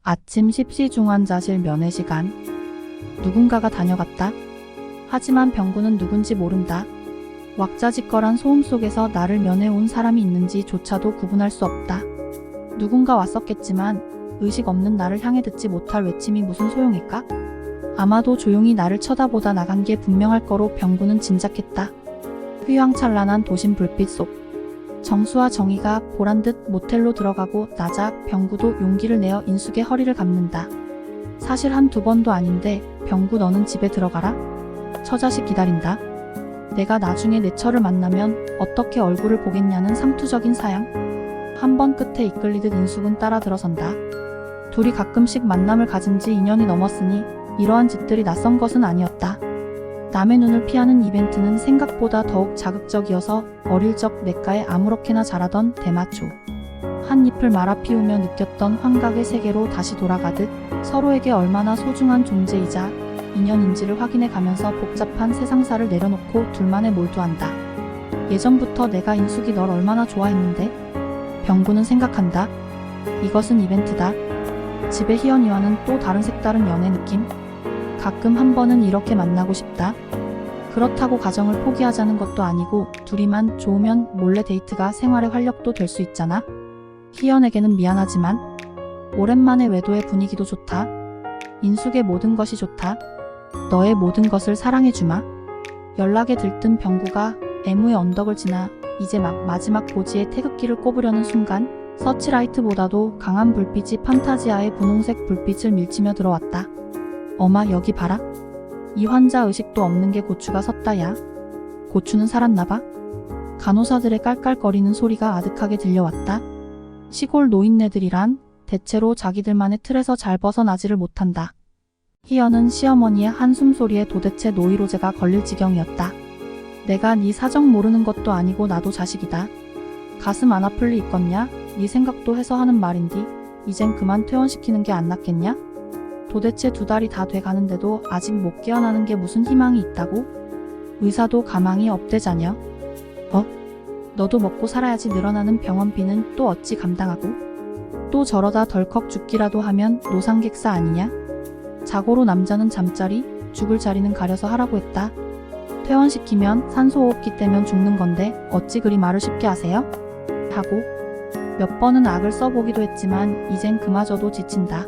아침 십시중환자실 면회 시간. 누군가가 다녀갔다. 하지만 병구는 누군지 모른다. 왁자지껄한 소음 속에서 나를 면회온 사람이 있는지조차도 구분할 수 없다. 누군가 왔었겠지만 의식 없는 나를 향해 듣지 못할 외침이 무슨 소용일까? 아마도 조용히 나를 쳐다보다 나간 게 분명할 거로 병구는 짐작했다. 휘황찬란한 도심 불빛 속 정수와 정의가 보란듯 모텔로 들어가고 나자 병구도 용기를 내어 인숙의 허리를 감는다. 사실 한두 번도 아닌데 병구 너는 집에 들어가라. 처자식 기다린다. 내가 나중에 내 처를 만나면 어떻게 얼굴을 보겠냐는 상투적인 사양. 한 번 끝에 이끌리듯 인숙은 따라 들어선다. 둘이 가끔씩 만남을 가진 지 2년이 넘었으니 이러한 짓들이 낯선 것은 아니었다. 남의 눈을 피하는 이벤트는 생각보다 더욱 자극적이어서 어릴 적 냇가에 아무렇게나 자라던 대마초. 한 잎을 말아 피우며 느꼈던 환각의 세계로 다시 돌아가듯 서로에게 얼마나 소중한 존재이자 인연인지를 확인해 가면서 복잡한 세상사를 내려놓고 둘만에 몰두한다. 예전부터 내가 인숙이 널 얼마나 좋아했는데? 병구는 생각한다. 이것은 이벤트다. 집에 희연이와는 또 다른 색다른 연애 느낌? 가끔 한 번은 이렇게 만나고 싶다. 그렇다고 가정을 포기하자는 것도 아니고 둘이만 좋으면 몰래 데이트가 생활의 활력도 될 수 있잖아. 희연에게는 미안하지만 오랜만에 외도의 분위기도 좋다. 인숙의 모든 것이 좋다. 너의 모든 것을 사랑해주마. 연락에 들뜬 병구가 애무의 언덕을 지나 이제 막 마지막 고지에 태극기를 꼽으려는 순간 서치라이트보다도 강한 불빛이 판타지아의 분홍색 불빛을 밀치며 들어왔다. 어마 여기 봐라. 이 환자 의식도 없는 게 고추가 섰다 야. 고추는 살았나봐. 간호사들의 깔깔거리는 소리가 아득하게 들려왔다. 시골 노인네들이란 대체로 자기들만의 틀에서 잘 벗어나지를 못한다. 희연은 시어머니의 한숨소리에 도대체 노이로제가 걸릴 지경이었다. 내가 네 사정 모르는 것도 아니고 나도 자식이다. 가슴 안 아플 리 있겠냐? 네 생각도 해서 하는 말인디 이젠 그만 퇴원시키는 게 안 낫겠냐? 도대체 2달이 다 돼가는데도 아직 못 깨어나는 게 무슨 희망이 있다고? 의사도 가망이 없대자녀. 너도 먹고 살아야지 늘어나는 병원비는 또 어찌 감당하고? 또 저러다 덜컥 죽기라도 하면 노상객사 아니냐? 자고로 남자는 잠자리, 죽을 자리는 가려서 하라고 했다. 퇴원시키면 산소호흡기 떼면 죽는 건데 어찌 그리 말을 쉽게 하세요? 하고 몇 번은 악을 써보기도 했지만 이젠 그마저도 지친다.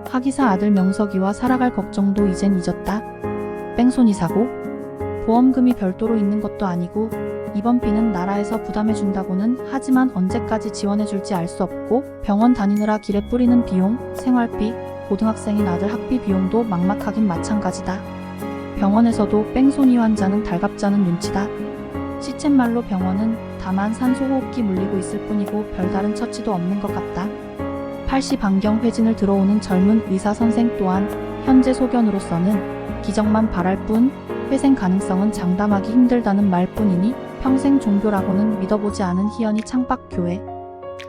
하기사 아들 명석이와 살아갈 걱정도 이젠 잊었다. 뺑소니 사고? 보험금이 별도로 있는 것도 아니고 입원비는 나라에서 부담해준다고는 하지만 언제까지 지원해줄지 알 수 없고 병원 다니느라 길에 뿌리는 비용, 생활비, 고등학생인 아들 학비 비용도 막막하긴 마찬가지다. 병원에서도 뺑소니 환자는 달갑자는 눈치다. 시쳇말로 병원은 다만 산소호흡기 물리고 있을 뿐이고 별다른 처치도 없는 것 같다. 80 반경 회진을 들어오는 젊은 의사 선생 또한 현재 소견으로서는 기적만 바랄 뿐 회생 가능성은 장담하기 힘들다는 말뿐이니 평생 종교라고는 믿어보지 않은 희연이 창밖교회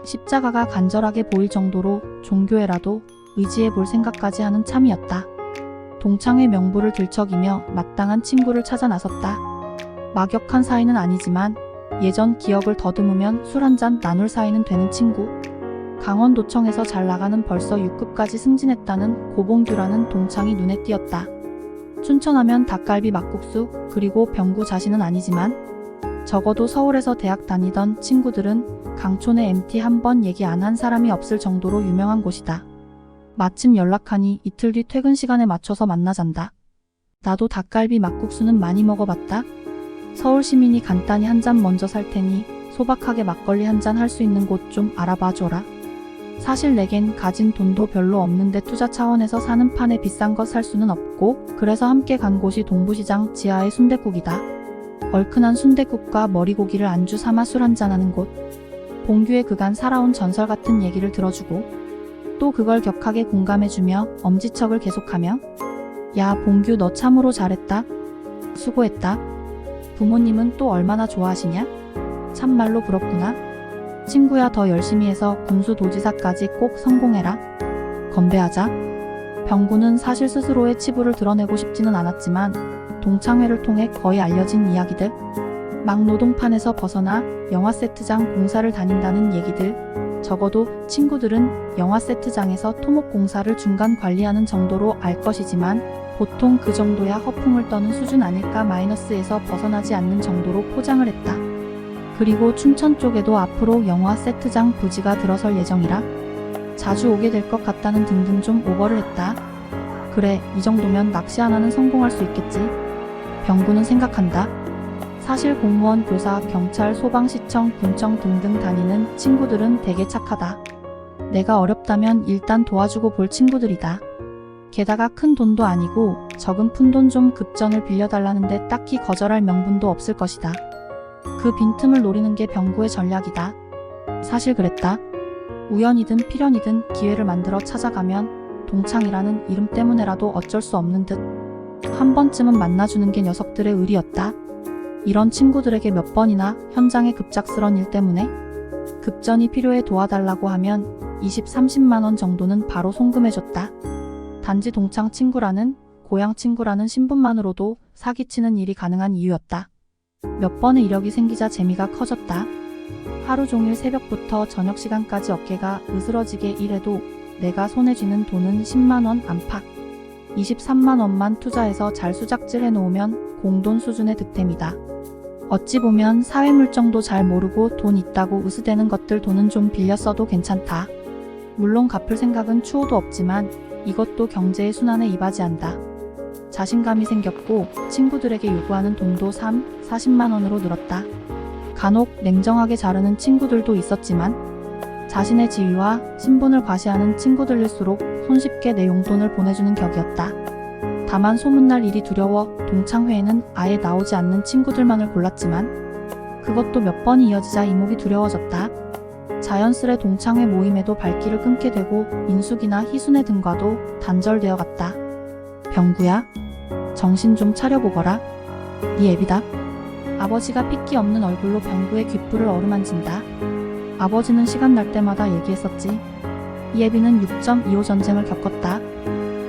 십자가가 간절하게 보일 정도로 종교회라도 의지해 볼 생각까지 하는 참이었다. 동창회 명부를 들척이며 마땅한 친구를 찾아 나섰다. 막역한 사이는 아니지만 예전 기억을 더듬으면 술 한잔 나눌 사이는 되는 친구. 강원도청에서 잘 나가는 벌써 6급까지 승진했다는 고봉규라는 동창이 눈에 띄었다. 춘천하면 닭갈비 막국수, 그리고 병구 자신은 아니지만 적어도 서울에서 대학 다니던 친구들은 강촌에 MT 한 번 얘기 안 한 사람이 없을 정도로 유명한 곳이다. 마침 연락하니 이틀 뒤 퇴근 시간에 맞춰서 만나잔다. 나도 닭갈비 막국수는 많이 먹어봤다. 서울 시민이 간단히 한 잔 먼저 살 테니 소박하게 막걸리 한 잔 할 수 있는 곳 좀 알아봐줘라. 사실 내겐 가진 돈도 별로 없는데 투자 차원에서 사는 판에 비싼 것 살 수는 없고 그래서 함께 간 곳이 동부시장 지하의 순댓국이다. 얼큰한 순댓국과 머리고기를 안주 삼아 술 한잔하는 곳. 봉규의 그간 살아온 전설 같은 얘기를 들어주고 또 그걸 격하게 공감해주며 엄지척을 계속하며 야 봉규 너 참으로 잘했다. 수고했다. 부모님은 또 얼마나 좋아하시냐? 참말로 부럽구나. 친구야 더 열심히 해서 군수도지사까지 꼭 성공해라. 건배하자. 병구는 사실 스스로의 치부를 드러내고 싶지는 않았지만 동창회를 통해 거의 알려진 이야기들, 막노동판에서 벗어나 영화 세트장 공사를 다닌다는 얘기들, 적어도 친구들은 영화 세트장에서 토목 공사를 중간 관리하는 정도로 알 것이지만 보통 그 정도야 허풍을 떠는 수준 아닐까. 마이너스에서 벗어나지 않는 정도로 포장을 했다. 그리고 춘천 쪽에도 앞으로 영화 세트장 부지가 들어설 예정이라 자주 오게 될 것 같다는 등등 좀 오버를 했다. 그래, 이 정도면 낚시 하나는 성공할 수 있겠지. 병구는 생각한다. 사실 공무원, 교사, 경찰, 소방시청, 군청 등등 다니는 친구들은 되게 착하다. 내가 어렵다면 일단 도와주고 볼 친구들이다. 게다가 큰 돈도 아니고 적은 푼돈 좀 급전을 빌려달라는데 딱히 거절할 명분도 없을 것이다. 그 빈틈을 노리는 게 병구의 전략이다. 사실 그랬다. 우연이든 필연이든 기회를 만들어 찾아가면 동창이라는 이름 때문에라도 어쩔 수 없는 듯 한 번쯤은 만나주는 게 녀석들의 의리였다. 이런 친구들에게 몇 번이나 현장의 급작스런 일 때문에 급전이 필요해 도와달라고 하면 20, 30만 원 정도는 바로 송금해줬다. 단지 동창 친구라는, 고향 친구라는 신분만으로도 사기치는 일이 가능한 이유였다. 몇 번의 이력이 생기자 재미가 커졌다. 하루 종일 새벽부터 저녁 시간까지 어깨가 으스러지게 일해도 내가 손에 쥐는 돈은 10만 원 안팎. 23만 원만 투자해서 잘 수작질 해놓으면 공돈 수준의 득템이다. 어찌 보면 사회물정도 잘 모르고 돈 있다고 으스대는 것들 돈은 좀 빌려 써도 괜찮다. 물론 갚을 생각은 추호도 없지만 이것도 경제의 순환에 이바지한다. 자신감이 생겼고 친구들에게 요구하는 돈도 3, 40만 원으로 늘었다. 간혹 냉정하게 자르는 친구들도 있었지만 자신의 지위와 신분을 과시하는 친구들일수록 손쉽게 내 용돈을 보내주는 격이었다. 다만 소문날 일이 두려워 동창회에는 아예 나오지 않는 친구들만을 골랐지만 그것도 몇 번이 이어지자 이목이 두려워졌다. 자연스레 동창회 모임에도 발길을 끊게 되고 민숙이나 희순애 등과도 단절되어 갔다. 병구야, 정신 좀 차려보거라. 네 애비다. 아버지가 핏기 없는 얼굴로 병구의 귓불을 어루만진다. 아버지는 시간 날 때마다 얘기했었지. 이 애비는 6.25 전쟁을 겪었다.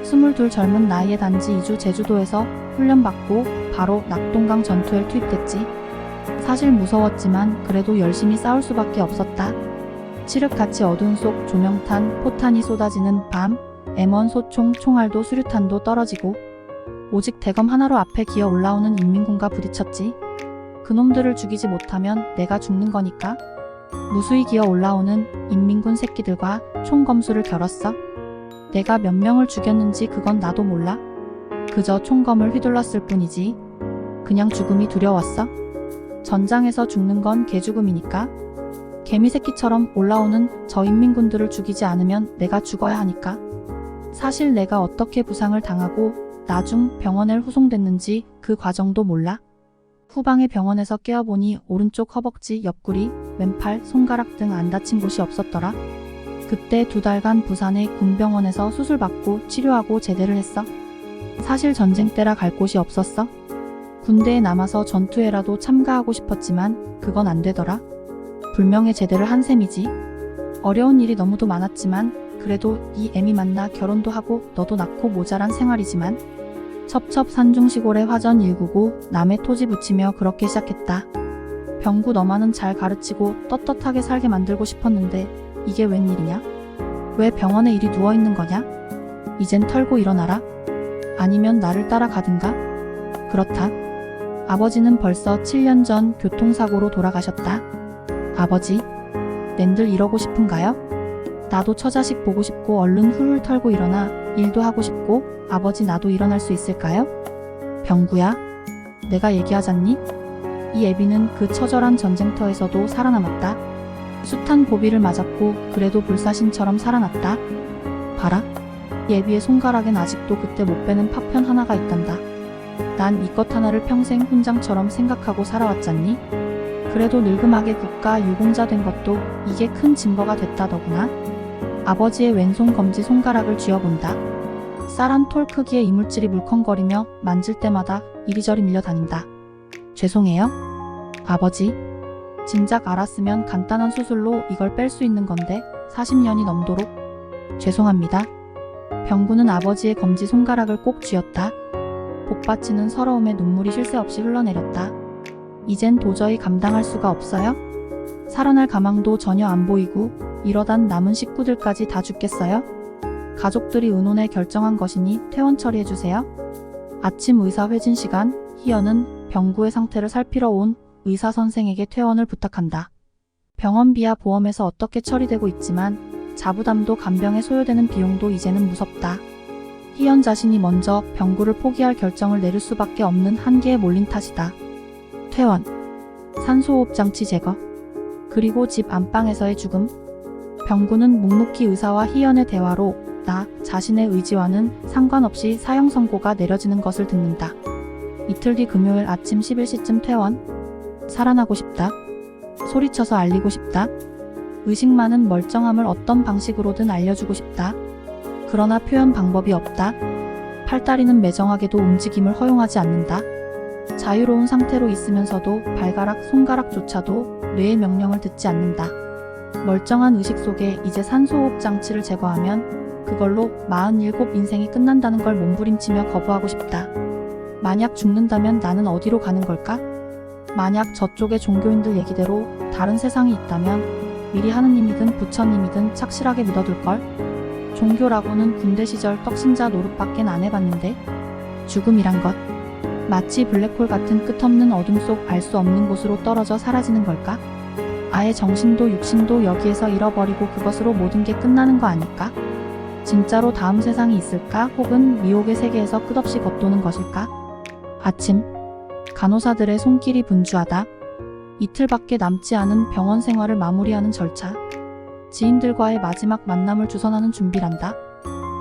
22 젊은 나이에 단지 2주 제주도에서 훈련받고 바로 낙동강 전투에 투입됐지. 사실 무서웠지만 그래도 열심히 싸울 수밖에 없었다. 칠흑같이 어두운 속 조명탄, 포탄이 쏟아지는 밤, M1 소총, 총알도 수류탄도 떨어지고 오직 대검 하나로 앞에 기어 올라오는 인민군과 부딪혔지. 그놈들을 죽이지 못하면 내가 죽는 거니까. 무수히 기어 올라오는 인민군 새끼들과 총검수를 겨뤘어. 내가 몇 명을 죽였는지 그건 나도 몰라. 그저 총검을 휘둘렀을 뿐이지. 그냥 죽음이 두려웠어. 전장에서 죽는 건 개죽음이니까. 개미새끼처럼 올라오는 저 인민군들을 죽이지 않으면 내가 죽어야 하니까. 사실 내가 어떻게 부상을 당하고 나중 병원에 후송됐는지 그 과정도 몰라. 후방의 병원에서 깨어보니 오른쪽 허벅지, 옆구리, 왼팔, 손가락 등 안 다친 곳이 없었더라. 그때 2달간 부산의 군병원에서 수술받고 치료하고 제대를 했어. 사실 전쟁 때라 갈 곳이 없었어. 군대에 남아서 전투에라도 참가하고 싶었지만 그건 안 되더라. 불명예 제대를 한 셈이지. 어려운 일이 너무도 많았지만 그래도 이 애미 만나 결혼도 하고 너도 낳고 모자란 생활이지만 첩첩산중시골의 화전 199 남의 토지 붙이며 그렇게 시작했다. 병구 너만은 잘 가르치고 떳떳하게 살게 만들고 싶었는데 이게 웬일이냐? 왜 병원에 이리 누워있는 거냐? 이젠 털고 일어나라. 아니면 나를 따라가든가? 그렇다. 아버지는 벌써 7년 전 교통사고로 돌아가셨다. 아버지, 낸들 이러고 싶은가요? 나도 처자식 보고 싶고 얼른 훌훌 털고 일어나 일도 하고 싶고 아버지 나도 일어날 수 있을까요? 병구야, 내가 얘기하잖니? 이 애비는 그 처절한 전쟁터에서도 살아남았다. 숱한 고비를 맞았고 그래도 불사신처럼 살아났다. 봐라, 이 애비의 손가락엔 아직도 그때 못 빼는 파편 하나가 있단다. 난 이것 하나를 평생 훈장처럼 생각하고 살아왔잖니? 그래도 늙음하게 국가 유공자 된 것도 이게 큰 증거가 됐다더구나. 아버지의 왼손 검지 손가락을 쥐어본다. 쌀한 톨 크기의 이물질이 물컹거리며 만질 때마다 이리저리 밀려다닌다. 죄송해요. 아버지, 진작 알았으면 간단한 수술로 이걸 뺄 수 있는 건데 40년이 넘도록. 죄송합니다. 병구는 아버지의 검지 손가락을 꼭 쥐었다. 복받치는 서러움에 눈물이 쉴 새 없이 흘러내렸다. 이젠 도저히 감당할 수가 없어요? 살아날 가망도 전혀 안 보이고 이러단 남은 식구들까지 다 죽겠어요? 가족들이 의논해 결정한 것이니 퇴원 처리해주세요. 아침 의사 회진 시간, 희연은 병구의 상태를 살피러 온 의사 선생에게 퇴원을 부탁한다. 병원비야 보험에서 어떻게 처리되고 있지만 자부담도 간병에 소요되는 비용도 이제는 무섭다. 희연 자신이 먼저 병구를 포기할 결정을 내릴 수밖에 없는 한계에 몰린 탓이다. 퇴원, 산소호흡 장치 제거, 그리고 집 안방에서의 죽음. 병구는 묵묵히 의사와 희연의 대화로 나 자신의 의지와는 상관없이 사형 선고가 내려지는 것을 듣는다. 이틀 뒤 금요일 아침 11시쯤 퇴원. 살아나고 싶다. 소리쳐서 알리고 싶다. 의식 많은 멀쩡함을 어떤 방식으로든 알려주고 싶다. 그러나 표현 방법이 없다. 팔다리는 매정하게도 움직임을 허용하지 않는다. 자유로운 상태로 있으면서도 발가락, 손가락조차도 뇌의 명령을 듣지 않는다. 멀쩡한 의식 속에 이제 산소호흡 장치를 제거하면 그걸로 47 인생이 끝난다는 걸 몸부림치며 거부하고 싶다. 만약 죽는다면 나는 어디로 가는 걸까? 만약 저쪽의 종교인들 얘기대로 다른 세상이 있다면 미리 하느님이든 부처님이든 착실하게 믿어둘걸? 종교라고는 군대 시절 떡신자 노릇밖엔 안 해봤는데 죽음이란 것 마치 블랙홀 같은 끝없는 어둠 속 알 수 없는 곳으로 떨어져 사라지는 걸까? 아예 정신도 육신도 여기에서 잃어버리고 그것으로 모든 게 끝나는 거 아닐까? 진짜로 다음 세상이 있을까? 혹은 미혹의 세계에서 끝없이 겉도는 것일까? 아침, 간호사들의 손길이 분주하다. 이틀밖에 남지 않은 병원 생활을 마무리하는 절차. 지인들과의 마지막 만남을 주선하는 준비란다.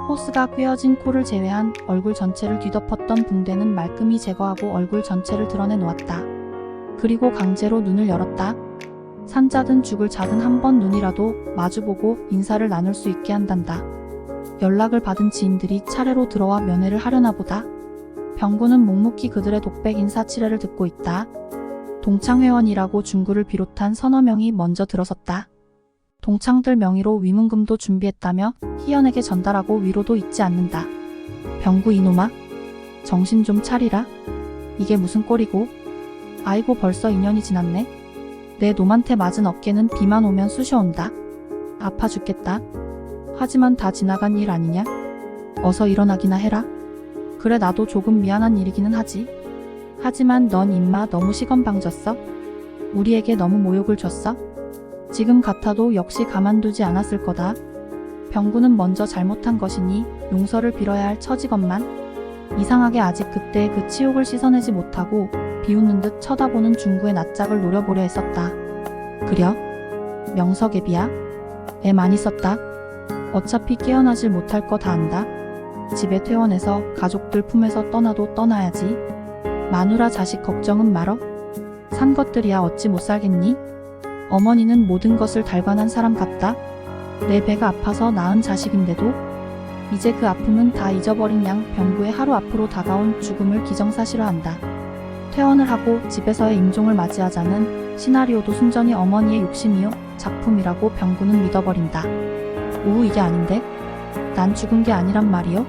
호스가 꿰어진 코를 제외한 얼굴 전체를 뒤덮었던 붕대는 말끔히 제거하고 얼굴 전체를 드러내 놓았다. 그리고 강제로 눈을 열었다. 산자든 죽을 자든 한 번 눈이라도 마주보고 인사를 나눌 수 있게 한단다. 연락을 받은 지인들이 차례로 들어와 면회를 하려나 보다. 병구는 묵묵히 그들의 독백 인사치레를 듣고 있다. 동창회원이라고 중구를 비롯한 서너 명이 먼저 들어섰다. 동창들 명의로 위문금도 준비했다며 희연에게 전달하고 위로도 잊지 않는다. 병구 이놈아, 정신 좀 차리라. 이게 무슨 꼴이고. 아이고 벌써 2년이 지났네. 내 놈한테 맞은 어깨는 비만 오면 쑤셔온다. 아파 죽겠다. 하지만 다 지나간 일 아니냐? 어서 일어나기나 해라. 그래 나도 조금 미안한 일이기는 하지. 하지만 넌 임마 너무 시건방졌어. 우리에게 너무 모욕을 줬어. 지금 같아도 역시 가만두지 않았을 거다. 병구는 먼저 잘못한 것이니 용서를 빌어야 할 처지건만 이상하게 아직 그때 그 치욕을 씻어내지 못하고 비웃는 듯 쳐다보는 중구의 낯짝을 노려보려 했었다. 그려? 명석애비야? 애 많이 썼다. 어차피 깨어나질 못할 거 다 안다. 집에 퇴원해서 가족들 품에서 떠나도 떠나야지. 마누라 자식 걱정은 말어. 산 것들이야 어찌 못 살겠니? 어머니는 모든 것을 달관한 사람 같다. 내 배가 아파서 낳은 자식인데도 이제 그 아픔은 다 잊어버린 양 병구의 하루 앞으로 다가온 죽음을 기정사실화한다. 퇴원을 하고 집에서의 임종을 맞이하자는 시나리오도 순전히 어머니의 욕심이요 작품이라고 병구는 믿어버린다. 오우 이게 아닌데? 난 죽은 게 아니란 말이요?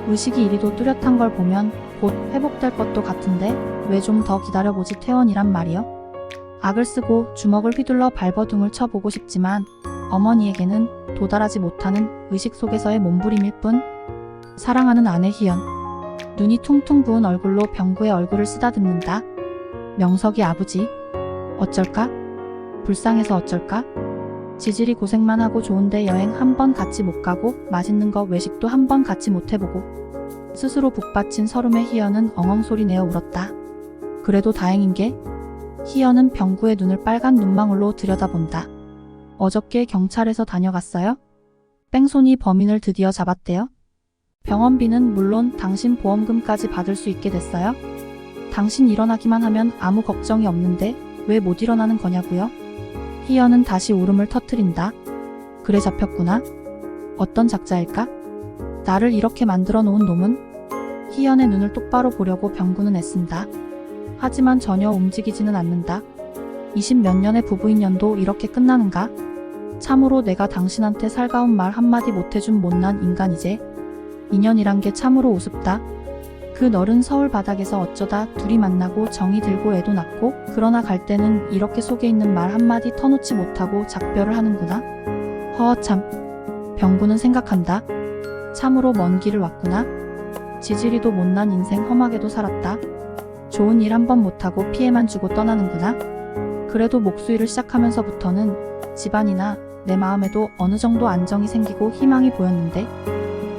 의식이 이리도 뚜렷한 걸 보면 곧 회복될 것도 같은데 왜 좀 더 기다려보지 퇴원이란 말이요? 악을 쓰고 주먹을 휘둘러 발버둥을 쳐보고 싶지만 어머니에게는 도달하지 못하는 의식 속에서의 몸부림일 뿐. 사랑하는 아내 희연. 눈이 퉁퉁 부은 얼굴로 병구의 얼굴을 쓰다듬는다. 명석이 아버지. 어쩔까? 불쌍해서 어쩔까? 지질이 고생만 하고 좋은데 여행 한 번 같이 못 가고 맛있는 거 외식도 한 번 같이 못 해보고. 스스로 북받친 서름의 희연은 엉엉소리 내어 울었다. 그래도 다행인 게 희연은 병구의 눈을 빨간 눈망울로 들여다본다. 어저께 경찰에서 다녀갔어요? 뺑소니 범인을 드디어 잡았대요? 병원비는 물론 당신 보험금까지 받을 수 있게 됐어요? 당신 일어나기만 하면 아무 걱정이 없는데 왜 못 일어나는 거냐고요? 희연은 다시 울음을 터뜨린다. 그래 잡혔구나. 어떤 작자일까? 나를 이렇게 만들어 놓은 놈은? 희연의 눈을 똑바로 보려고 병구는 애쓴다. 하지만 전혀 움직이지는 않는다. 20몇 년의 부부인연도 이렇게 끝나는가? 참으로 내가 당신한테 살가운 말 한마디 못해준 못난 인간이제. 인연이란 게 참으로 우습다. 그 너른 서울 바닥에서 어쩌다 둘이 만나고 정이 들고 애도 낳고 그러나 갈 때는 이렇게 속에 있는 말 한마디 터놓지 못하고 작별을 하는구나. 허참. 병구는 생각한다. 참으로 먼 길을 왔구나. 지지리도 못난 인생 험하게도 살았다. 좋은 일 한 번 못하고 피해만 주고 떠나는구나. 그래도 목수일을 시작하면서부터는 집안이나 내 마음에도 어느 정도 안정이 생기고 희망이 보였는데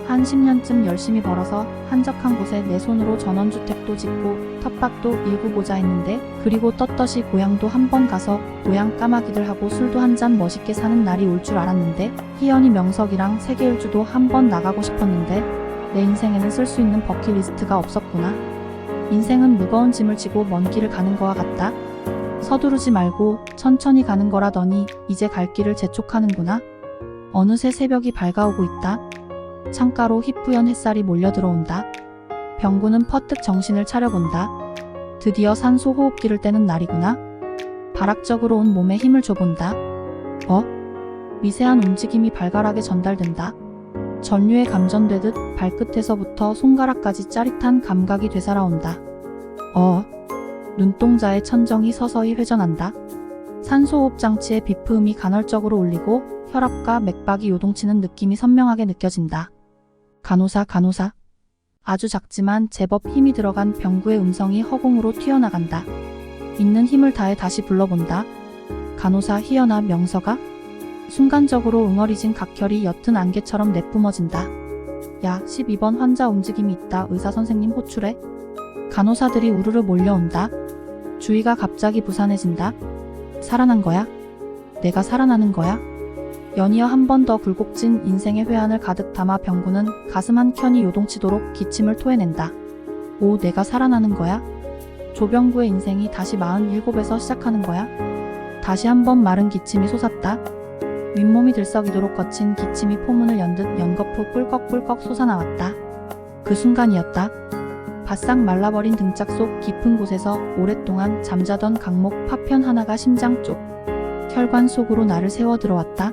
한 10년쯤 열심히 벌어서 한적한 곳에 내 손으로 전원주택도 짓고 텃밭도 일구고자 했는데 그리고 떳떳이 고향도 한번 가서 고향 까마귀들하고 술도 한잔 멋있게 사는 날이 올 줄 알았는데 희연이 명석이랑 세계일주도 한번 나가고 싶었는데 내 인생에는 쓸 수 있는 버킷리스트가 없었구나. 인생은 무거운 짐을 지고 먼 길을 가는 거와 같다. 서두르지 말고 천천히 가는 거라더니 이제 갈 길을 재촉하는구나. 어느새 새벽이 밝아오고 있다. 창가로 희뿌연 햇살이 몰려 들어온다. 병구는 퍼뜩 정신을 차려본다. 드디어 산소 호흡기를 떼는 날이구나. 발악적으로 온 몸에 힘을 줘본다. 미세한 움직임이 발가락에 전달된다. 전류에 감전되듯 발끝에서부터 손가락까지 짜릿한 감각이 되살아온다. 눈동자의 천정이 서서히 회전한다. 산소호흡 장치의 비프음이 간헐적으로 울리고 혈압과 맥박이 요동치는 느낌이 선명하게 느껴진다. 간호사. 아주 작지만 제법 힘이 들어간 병구의 음성이 허공으로 튀어나간다. 있는 힘을 다해 다시 불러본다. 간호사 희연아 명서가? 순간적으로 응어리진 각혈이 옅은 안개처럼 내뿜어진다. 야, 12번 환자 움직임이 있다. 의사 선생님 호출해. 간호사들이 우르르 몰려온다. 주위가 갑자기 부산해진다. 살아난 거야? 내가 살아나는 거야? 연이어 한 번 더 굴곡진 인생의 회한을 가득 담아 병구는 가슴 한 켠이 요동치도록 기침을 토해낸다. 오, 내가 살아나는 거야? 조병구의 인생이 다시 47에서 시작하는 거야? 다시 한 번 마른 기침이 솟았다. 윗몸이 들썩이도록 거친 기침이 포문을 연 듯 연거푸 꿀꺽꿀꺽 솟아나왔다. 그 순간이었다. 바싹 말라버린 등짝 속 깊은 곳에서 오랫동안 잠자던 강목 파편 하나가 심장 쪽 혈관 속으로 나를 세워 들어왔다.